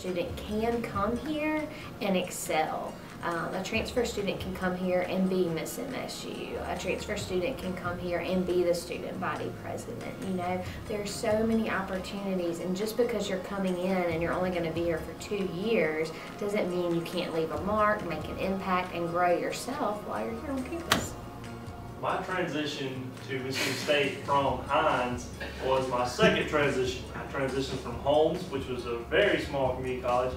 student can come here and excel. A transfer student can come here and be Miss MSU. A transfer student can come here and be the student body president. You know, there's so many opportunities, and just because you're coming in and you're only going to be here for 2 years doesn't mean you can't leave a mark, make an impact, and grow yourself while you're here on campus. My transition to Mississippi State from Hinds was my second transition. I transitioned from Holmes, which was a very small community college,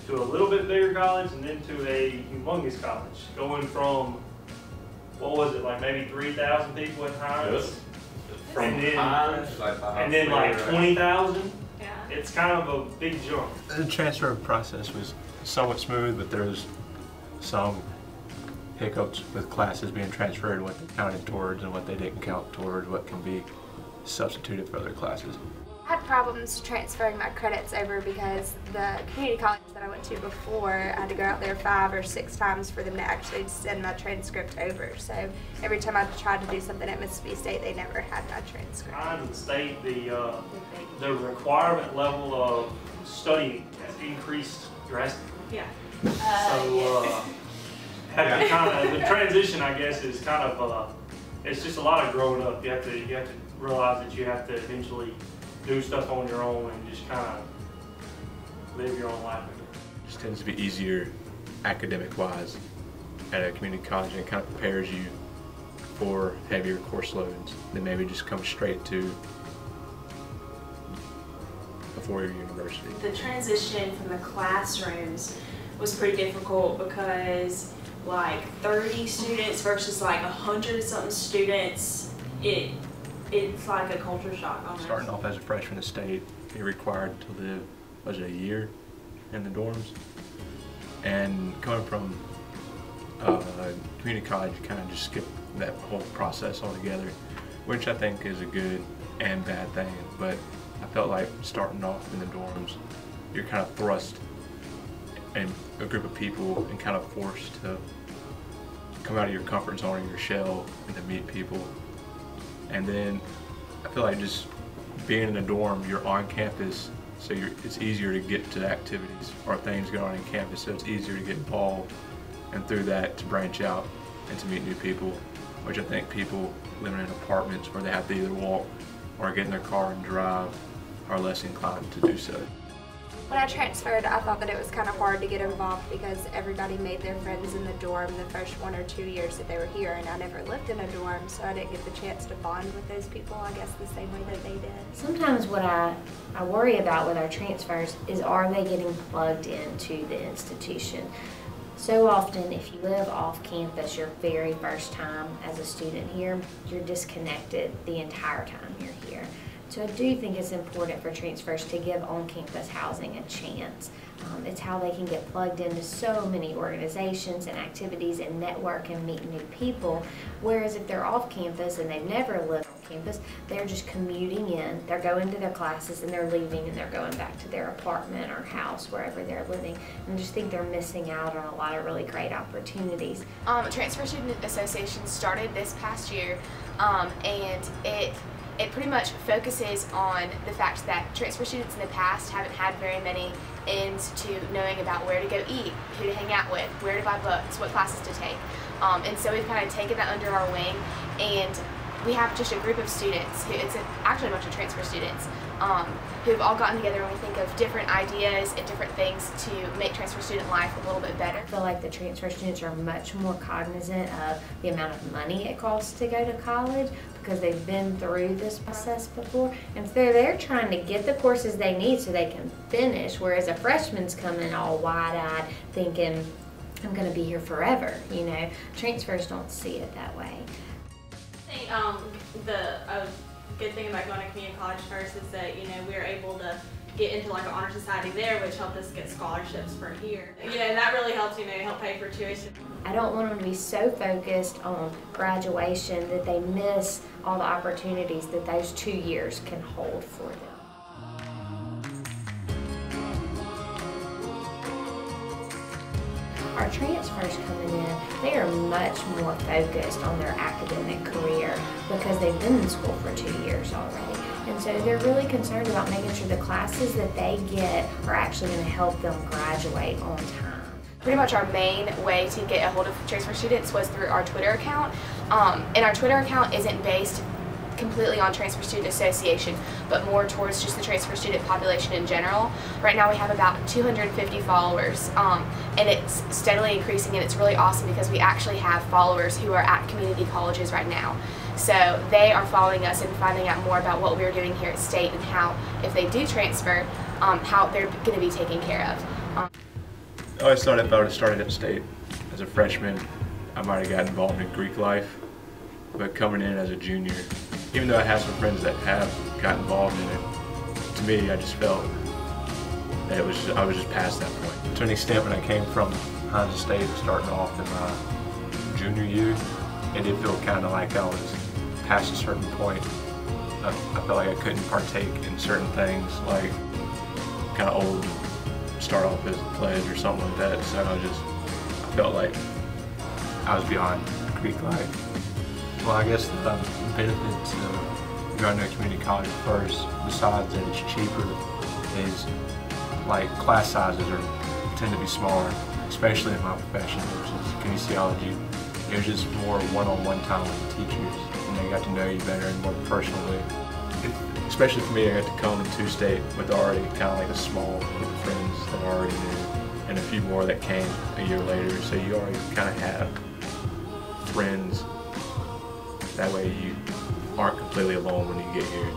to a little bit bigger college, and then to a humongous college. Going from, what was it, like maybe 3,000 people at Hinds? Yes. From Hinds, and then like 20,000? Yeah. It's kind of a big jump. The transfer process was somewhat smooth, but there was some hiccups with classes being transferred, what they counted towards and what they didn't count towards, what can be substituted for other classes. I had problems transferring my credits over because the community college that I went to before, I had to go out there 5 or 6 times for them to actually send my transcript over. So every time I tried to do something at Mississippi State, they never had my transcript. Hinds and State, the requirement level of studying has increased drastically. Yeah. The transition, I guess, is kind of it's just a lot of growing up. You have to realize that you have to eventually do stuff on your own and just kind of live your own life. It just tends to be easier academic-wise at a community college, and it kind of prepares you for heavier course loads than maybe just come straight to a four-year university. The transition from the classrooms was pretty difficult because like 30 students versus like 100-something students, it's like a culture shock almost. Starting off as a freshman at State, you're required to live, was it a year in the dorms? And coming from community college, you kind of just skip that whole process altogether, which I think is a good and bad thing. But I felt like starting off in the dorms, you're kind of thrust in a group of people and kind of forced to come out of your comfort zone or your shell and to meet people. And then I feel like just being in a dorm, you're on campus, so it's easier to get to activities or things going on campus, so it's easier to get involved, and through that to branch out and to meet new people, which I think people living in apartments where they have to either walk or get in their car and drive are less inclined to do so. When I transferred, I thought that it was kind of hard to get involved because everybody made their friends in the dorm the first 1 or 2 years that they were here, and I never lived in a dorm, so I didn't get the chance to bond with those people, I guess, the same way that they did. Sometimes what I worry about with our transfers is, are they getting plugged into the institution? So often, if you live off campus your very first time as a student here, you're disconnected the entire time you're here. So I do think it's important for transfers to give on-campus housing a chance. It's how they can get plugged into so many organizations and activities and network and meet new people. Whereas if they're off campus and they've never lived on campus, they're just commuting in, they're going to their classes and they're leaving and they're going back to their apartment or house, wherever they're living. And I just think they're missing out on a lot of really great opportunities. Transfer Student Association started this past year, and it pretty much focuses on the fact that transfer students in the past haven't had very many ends to knowing about where to go eat, who to hang out with, where to buy books, what classes to take. And so we've kind of taken that under our wing, and we have just a group of students, it's actually a bunch of transfer students, who've all gotten together and we think of different ideas and different things to make transfer student life a little bit better. I feel like the transfer students are much more cognizant of the amount of money it costs to go to college because they've been through this process before, and so they're trying to get the courses they need so they can finish, whereas a freshman's coming all wide-eyed thinking, I'm going to be here forever, you know. Transfers don't see it that way. I think a good thing about going to community college first is that, you know, we're able to get into like an honor society there, which helped us get scholarships for here. You know, and that really helps, you know, help pay for tuition. I don't want them to be so focused on graduation that they miss all the opportunities that those 2 years can hold for them. Our transfers coming in, they are much more focused on their academic career because they've been in school for 2 years already. And so they're really concerned about making sure the classes that they get are actually going to help them graduate on time. Pretty much our main way to get a hold of transfer students was through our Twitter account. And our Twitter account isn't based completely on Transfer Student Association, but more towards just the transfer student population in general. Right now we have about 250 followers, and it's steadily increasing, and it's really awesome because we actually have followers who are at community colleges right now. So they are following us and finding out more about what we're doing here at State and how, if they do transfer, how they're going to be taken care of. I always thought if I would have started at State as a freshman, I might have gotten involved in Greek life, but coming in as a junior, even though I have some friends that have got involved in it, to me I just felt that I was just past that point. To an extent, when I came from Hines State, starting off in my junior year, it did feel kind of like I was past a certain point. I felt like I couldn't partake in certain things, like kind of old, start off as a pledge or something like that. So I felt like I was beyond Greek life. Well, I guess the benefits of going to a community college first, besides that it's cheaper, is like class sizes tend to be smaller, especially in my profession, which is kinesiology. There's just more one-on-one time with the teachers, and they got to know you better and more personally. Especially for me, I got to come to State with already kind of like a small group of friends that I already knew, and a few more that came a year later. So you already kind of have friends. That way you aren't completely alone when you get here.